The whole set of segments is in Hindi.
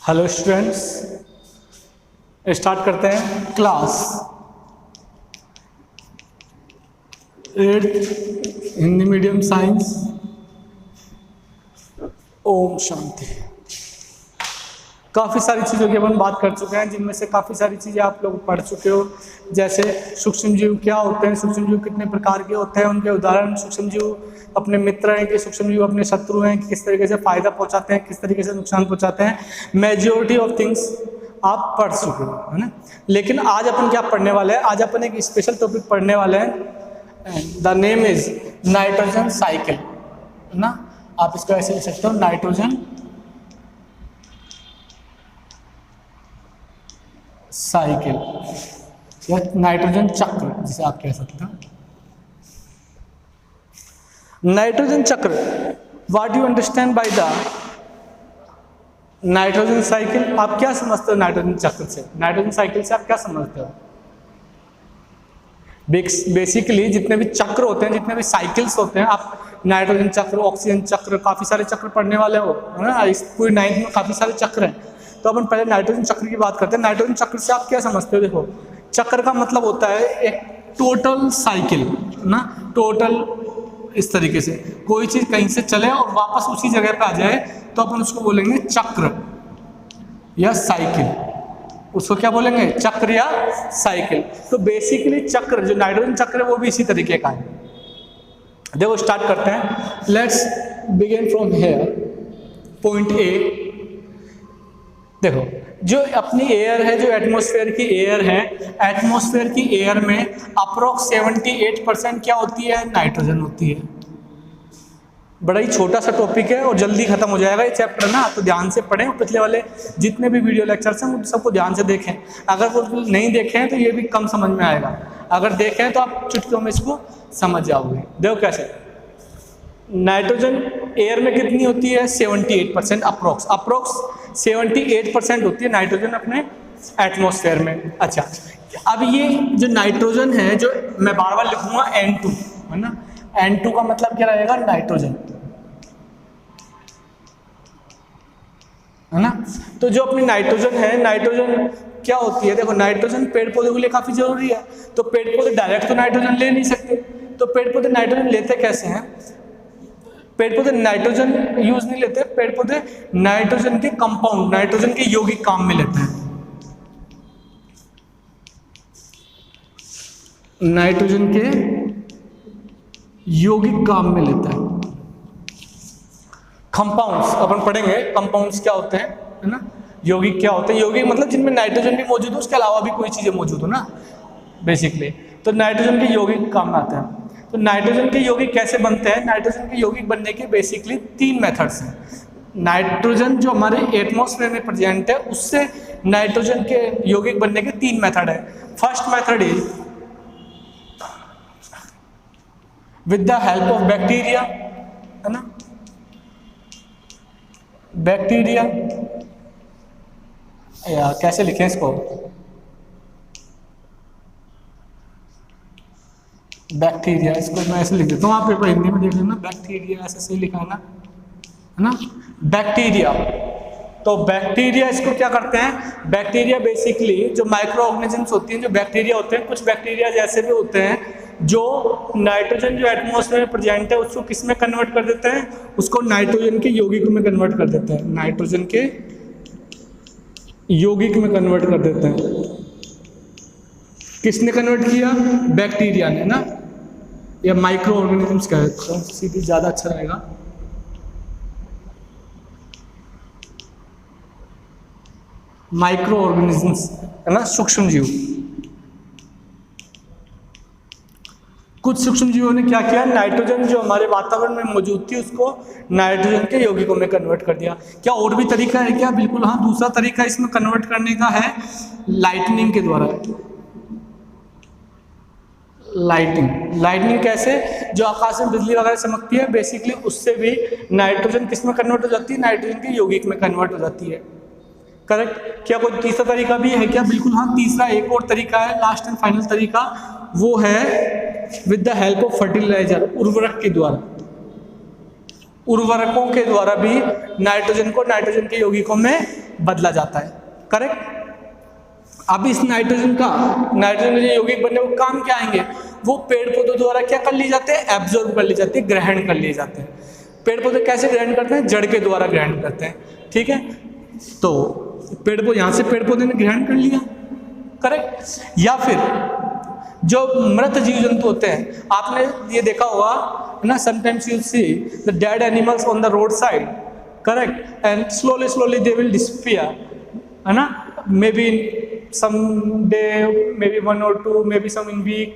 हेलो स्टूडेंट्स, स्टार्ट करते हैं class 8 Hindi medium science. Om Shanti. काफ़ी सारी चीज़ों की अपन बात कर चुके हैं, जिनमें से काफ़ी सारी चीज़ें आप लोग पढ़ चुके हो, जैसे सूक्ष्म जीव क्या होते हैं, सूक्ष्म जीव कितने प्रकार के होते हैं, उनके उदाहरण, सूक्ष्म जीव अपने मित्र हैं कि सूक्ष्म जीव अपने शत्रु हैं, कि किस तरीके से फ़ायदा पहुंचाते हैं, किस तरीके से नुकसान पहुंचाते हैं। मेजॉरिटी ऑफ थिंग्स आप पढ़ चुके हो, है ना। लेकिन आज अपन क्या पढ़ने वाले हैं, आज अपन एक स्पेशल टॉपिक पढ़ने वाले हैं। The name is nitrogen cycle, है ना। आप इसको ऐसे लिख सकते हो, नाइट्रोजन साइकिल या नाइट्रोजन चक्र, जिसे आप कह सकते हो। नाइट्रोजन चक्र, what you understand by the nitrogen cycle? आप क्या समझते हो नाइट्रोजन चक्र से? नाइट्रोजन साइकिल से आप क्या समझते हो? बेसिकली जितने भी चक्र होते हैं, जितने भी साइकिल्स होते हैं, आप नाइट्रोजन चक्र, ऑक्सीजन चक्र, काफी सारे चक्र पढ़ने वाले हो, है ना। इस पूरी 9th में काफी सारे चक्र हैं। तो अपन पहले नाइट्रोजन चक्र की बात करते हैं। नाइट्रोजन चक्र से आप क्या समझते हो? देखो, चक्र का मतलब होता है एक टोटल साइकिल, ना। टोटल इस तरीके से कोई चीज कहीं से चले और वापस उसी जगह पे आ जाए, तो अपन उसको बोलेंगे चक्र या साइकिल। उसको क्या बोलेंगे? चक्र या साइकिल। तो बेसिकली चक्र, जो नाइट्रोजन चक्र है, वो भी इसी तरीके का है। देखो, स्टार्ट करते हैं। Let's begin from here, point A. देखो, जो अपनी एयर है, जो एटमॉस्फेयर की एयर है, एटमॉस्फेयर की एयर में अप्रोक्स 78% क्या होती है? नाइट्रोजन होती है। बड़ा ही छोटा सा टॉपिक है और जल्दी खत्म हो जाएगा ये चैप्टर, ना। तो ध्यान से पढ़ें, पिछले वाले जितने भी वीडियो लेक्चर्स हैं उन सबको ध्यान से देखें। अगर वो नहीं देखें हैं तो ये भी कम समझ में आएगा, अगर देखें तो आप चुटकियों में इसको समझ जाओगे। देखो कैसे, नाइट्रोजन एयर में कितनी होती है? 78%, अप्रोक्स 78% होती है नाइट्रोजन अपने एटमॉस्फेयर में। अच्छा, अब ये जो नाइट्रोजन है, जो मैं बार बार लिखूंगा N2, है ना। N2 का मतलब क्या रहेगा? नाइट्रोजन, है ना। तो जो अपनी नाइट्रोजन है, नाइट्रोजन क्या होती है? देखो, नाइट्रोजन पेड़ पौधों के लिए काफी जरूरी है। तो पेड़ पौधे डायरेक्ट तो नाइट्रोजन ले नहीं सकते, तो पेड़ पौधे नाइट्रोजन लेते कैसे हैं? पेड़ पौधे नाइट्रोजन यूज नहीं लेते, पेड़ पौधे नाइट्रोजन के कंपाउंड, नाइट्रोजन के यौगिक काम में लेते हैं। नाइट्रोजन के यौगिक काम में लेता है। कंपाउंड्स अपन पढ़ेंगे, कंपाउंड्स क्या होते हैं, है ना। यौगिक क्या होते हैं? यौगिक मतलब जिनमें नाइट्रोजन भी मौजूद हो, उसके अलावा भी कोई चीजें मौजूद हो, ना, बेसिकली। तो नाइट्रोजन के यौगिक काम में आते हैं। तो नाइट्रोजन के यौगिक कैसे बनते हैं? नाइट्रोजन के यौगिक बनने के बेसिकली 3 मेथड्स हैं। नाइट्रोजन जो हमारे एटमॉस्फेयर में प्रेजेंट है, उससे नाइट्रोजन के यौगिक बनने के 3 मेथड है। First method is with the help of bacteria, है ना। बैक्टीरिया, या कैसे लिखें इसको? बैक्टीरिया, इसको मैं ऐसे लिख देता हूँ, आप पेपर हिंदी में देख लेना। बैक्टीरिया ऐसे सही लिखा है ना। बैक्टीरिया, तो बैक्टीरिया इसको क्या करते हैं? बैक्टीरिया बेसिकली जो माइक्रो ऑर्गेनिजम्स होती हैं, जो बैक्टीरिया होते हैं, कुछ बैक्टीरिया जैसे भी होते हैं जो नाइट्रोजन जो एटमॉस्फेयर में प्रेजेंट है उसको किस में कन्वर्ट कर देते हैं? उसको नाइट्रोजन के यौगिक में कन्वर्ट कर देते हैं। नाइट्रोजन के यौगिक में कन्वर्ट कर देते हैं। किसने कन्वर्ट किया? बैक्टीरिया ने, ना, या माइक्रो ऑर्गेनिजम्स का, सीधी ज्यादा अच्छा रहेगा। माइक्रो ऑर्गेनिजम्स, है ना, सूक्ष्म जीव। कुछ सूक्ष्म जीवों ने क्या किया? नाइट्रोजन जो हमारे वातावरण में मौजूद थी उसको नाइट्रोजन के यौगिकों में कन्वर्ट कर दिया। क्या और भी तरीका है क्या? बिल्कुल हाँ, दूसरा तरीका इसमें कन्वर्ट करने का है लाइटनिंग के द्वारा। लाइटनिंग कैसे? जो आकाश में बिजली वगैरह चमकती है, बेसिकली उससे भी नाइट्रोजन किस में कन्वर्ट हो जाती है? नाइट्रोजन के यौगिक में कन्वर्ट हो जाती है। करेक्ट। क्या कोई तीसरा तरीका भी है क्या? बिल्कुल हाँ, तीसरा एक और तरीका है, लास्ट एंड फाइनल तरीका, वो है with the help of fertiliser, उर्वरक के द्वारा। उर्वरकों के द्वारा भी नाइट्रोजन को नाइट्रोजन के यौगिकों में बदला जाता है। करेक्ट। अब इस नाइट्रोजन के यौगिक बनने को काम क्या आएंगे, वो पेड़ पौधों द्वारा क्या कर लिए जाते हैं, एब्जॉर्ब कर लिए जाते हैं, ग्रहण कर लिए जाते हैं। पेड़ पौधे कैसे ग्रहण करते हैं, जड़ के द्वारा ग्रहण करते हैं। ठीक है, तो पेड़ पौधे यहाँ से पेड़ पौधे ने ग्रहण कर लिया। करेक्ट। या फिर जो मृत जीव जंतु होते हैं, आपने ये देखा होगा ना, sometimes you see the dead animals on the road side. Correct. And slowly they will disappear, है ना, maybe some day, maybe 1 or 2, maybe some in week,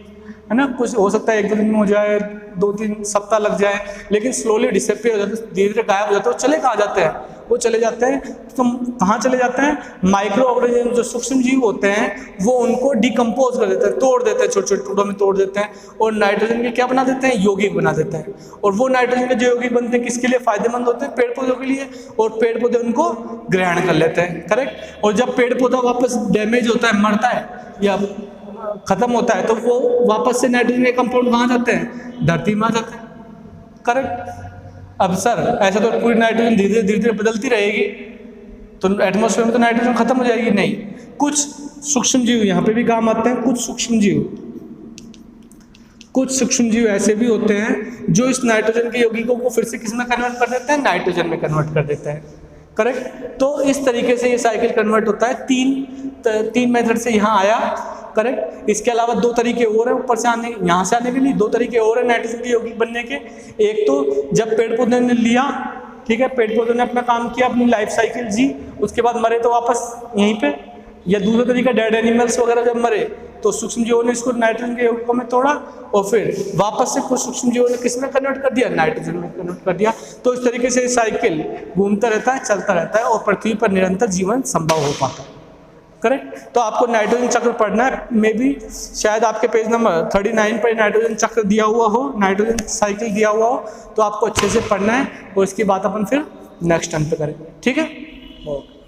है ना, कुछ हो सकता है 1-2 दिन में हो जाए, 2-3 सप्ताह लग जाए, लेकिन स्लोली डिसअपियर हो जाते हैं, धीरे धीरे गायब हो जाते हैं। चले कहाँ जाते हैं, वो चले जाते हैं, तो कहाँ चले जाते हैं, माइक्रो ऑर्गेनिज्म जो सूक्ष्म जीव होते हैं वो उनको डिकम्पोज कर देते हैं, तोड़ देते हैं, छोटे छोटे टुकड़ों में तोड़ देते हैं, और नाइट्रोजन के क्या बना देते हैं, यौगिक बना देते हैं। और वो नाइट्रोजन के जो यौगिक बनते हैं किसके लिए फायदेमंद होते हैं, पेड़ पौधों के लिए, और पेड़ पौधे उनको ग्रहण कर लेते हैं। करेक्ट। और जब पेड़ पौधा वापस डैमेज होता है, मरता है या खत्म होता है, तो वो वापस से नाइट्रोजन के कंपाउंड कहाँ जाते हैं, धरती में आ जाते हैं। करेक्ट। अब सर ऐसा तो पूरी नाइट्रोजन धीरे धीरे बदलती रहेगी, तो एटमॉस्फेयर में तो नाइट्रोजन खत्म हो जाएगी, नहीं। कुछ सूक्ष्म जीव यहाँ पे भी काम आते हैं। कुछ सूक्ष्म जीव ऐसे भी होते हैं जो इस नाइट्रोजन के यौगिकों को फिर से किस में कन्वर्ट कर देते हैं, नाइट्रोजन में कन्वर्ट कर देते हैं। करेक्ट। तो इस तरीके से ये साइकिल कन्वर्ट होता है। तीन मेथड से यहाँ आया। करेक्ट। इसके अलावा 2 तरीके और हैं ऊपर से आने, यहाँ से आने के लिए 2 तरीके और हैं नाइट्रोजन के यौगिक बनने के। एक तो जब पेड़ पौधे ने लिया, ठीक है, पेड़ पौधों ने अपना काम किया, अपनी लाइफ साइकिल जी, उसके बाद मरे तो वापस यहीं पे। या दूसरा तरीका डेड एनिमल्स वगैरह जब मरे तो सूक्ष्म जीवों ने इसको नाइट्रोजन के यौगिकों में तोड़ा और फिर वापस से कुछ सूक्ष्म जीवों ने किस में कन्वर्ट कर दिया, नाइट्रोजन में कन्वर्ट कर दिया। तो इस तरीके से साइकिल घूमता रहता है, चलता रहता है, और पृथ्वी पर निरंतर जीवन संभव हो पाता है। करेक्ट। तो आपको नाइट्रोजन चक्र पढ़ना है, मे बी शायद आपके पेज नंबर 39 पर नाइट्रोजन चक्र दिया हुआ हो, नाइट्रोजन साइकिल दिया हुआ हो, तो आपको अच्छे से पढ़ना है, और इसकी बात अपन फिर नेक्स्ट टाइम पे करेंगे। ठीक है। ओके।